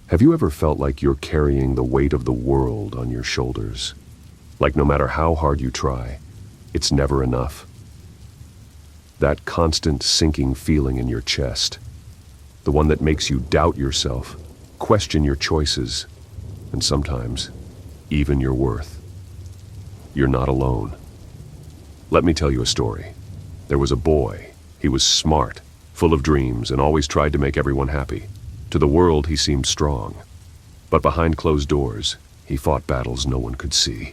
Have you ever felt like you're carrying the weight of the world on your shoulders? Like no matter how hard you try, it's never enough? That constant sinking feeling in your chest, the one that makes you doubt yourself, question your choices, and sometimes even your worth. You're not alone. Let me tell you a story. There was a boy. He was smart, full of dreams, and always tried to make everyone happy. To the world, he seemed strong. But behind closed doors, he fought battles no one could see.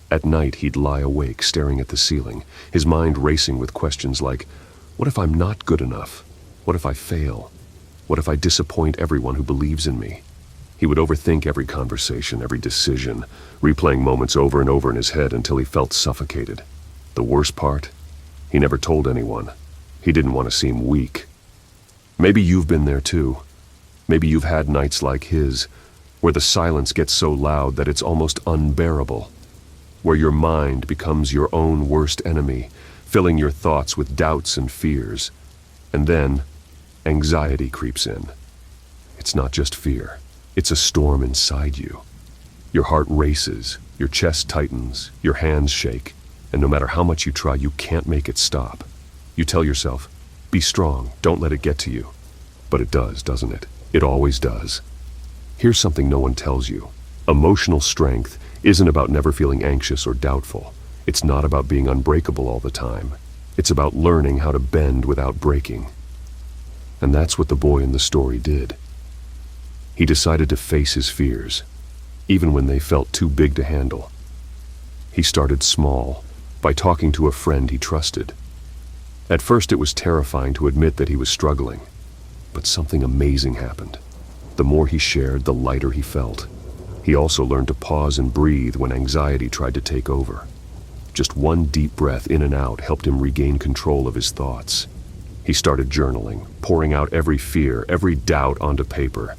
At night, he'd lie awake, staring at the ceiling, his mind racing with questions like, what if I'm not good enough? What if I fail? What if I disappoint everyone who believes in me? He would overthink every conversation, every decision, replaying moments over and over in his head until he felt suffocated. The worst part? He never told anyone. He didn't want to seem weak. Maybe you've been there too. Maybe you've had nights like his, where the silence gets so loud that it's almost unbearable, where your mind becomes your own worst enemy, filling your thoughts with doubts and fears. And then, anxiety creeps in. It's not just fear. It's a storm inside you. Your heart races, your chest tightens, your hands shake, and no matter how much you try, you can't make it stop. You tell yourself, be strong, don't let it get to you. But it does, doesn't it? It always does. Here's something no one tells you. Emotional strength isn't about never feeling anxious or doubtful. It's not about being unbreakable all the time. It's about learning how to bend without breaking. And that's what the boy in the story did. He decided to face his fears, even when they felt too big to handle. He started small, by talking to a friend he trusted. At first it was terrifying to admit that he was struggling, but something amazing happened. The more he shared, the lighter he felt. He also learned to pause and breathe when anxiety tried to take over. Just one deep breath in and out helped him regain control of his thoughts. He started journaling, pouring out every fear, every doubt onto paper.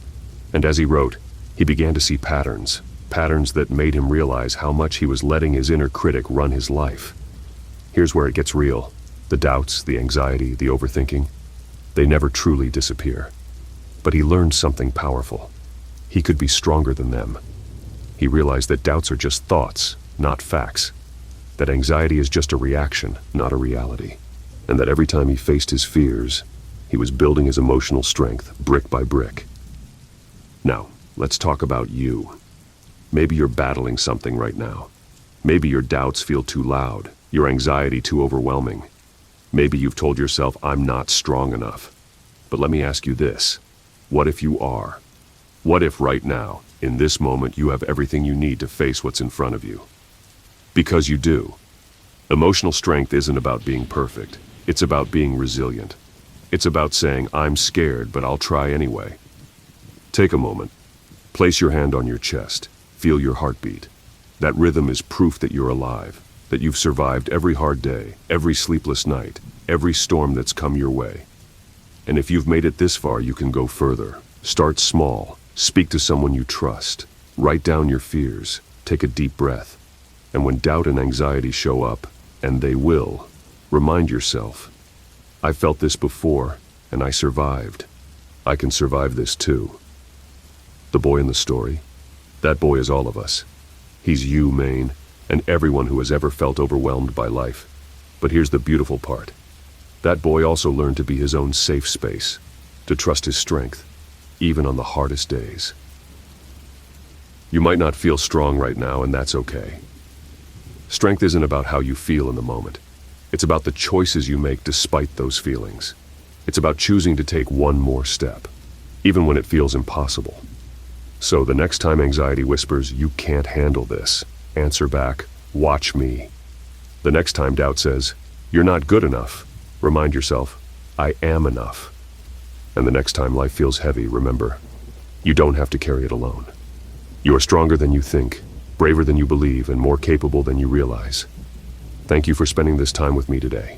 And as he wrote, he began to see patterns that made him realize how much he was letting his inner critic run his life. Here's where it gets real. The doubts, the anxiety, the overthinking, they never truly disappear. But he learned something powerful. He could be stronger than them. He realized that doubts are just thoughts, not facts. That anxiety is just a reaction, not a reality. And that every time he faced his fears, he was building his emotional strength brick by brick. Now, let's talk about you. Maybe you're battling something right now. Maybe your doubts feel too loud, your anxiety too overwhelming. Maybe you've told yourself, I'm not strong enough. But let me ask you this. What if you are? What if right now, in this moment, you have everything you need to face what's in front of you? Because you do. Emotional strength isn't about being perfect. It's about being resilient. It's about saying, I'm scared, but I'll try anyway. Take a moment. Place your hand on your chest. Feel your heartbeat. That rhythm is proof that you're alive, that you've survived every hard day, every sleepless night, every storm that's come your way. And if you've made it this far, you can go further. Start small. Speak to someone you trust. Write down your fears. Take a deep breath. And when doubt and anxiety show up, and they will, remind yourself, I felt this before, and I survived. I can survive this too. The boy in the story? That boy is all of us. He's you, Maine, and everyone who has ever felt overwhelmed by life. But here's the beautiful part. That boy also learned to be his own safe space, to trust his strength, even on the hardest days. You might not feel strong right now, and that's okay. Strength isn't about how you feel in the moment. It's about the choices you make despite those feelings. It's about choosing to take one more step, even when it feels impossible. So the next time anxiety whispers, you can't handle this, answer back, watch me. The next time doubt says, you're not good enough, remind yourself, I am enough. And the next time life feels heavy, remember, you don't have to carry it alone. You are stronger than you think, braver than you believe, and more capable than you realize. Thank you for spending this time with me today.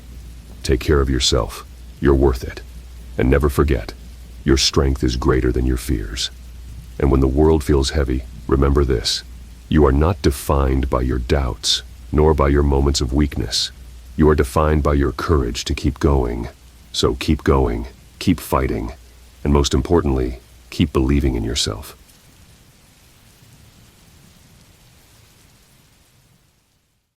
Take care of yourself. You're worth it. And never forget, your strength is greater than your fears. And when the world feels heavy, remember this. You are not defined by your doubts, nor by your moments of weakness. You are defined by your courage to keep going. So keep going, keep fighting, and most importantly, Keep believing in yourself.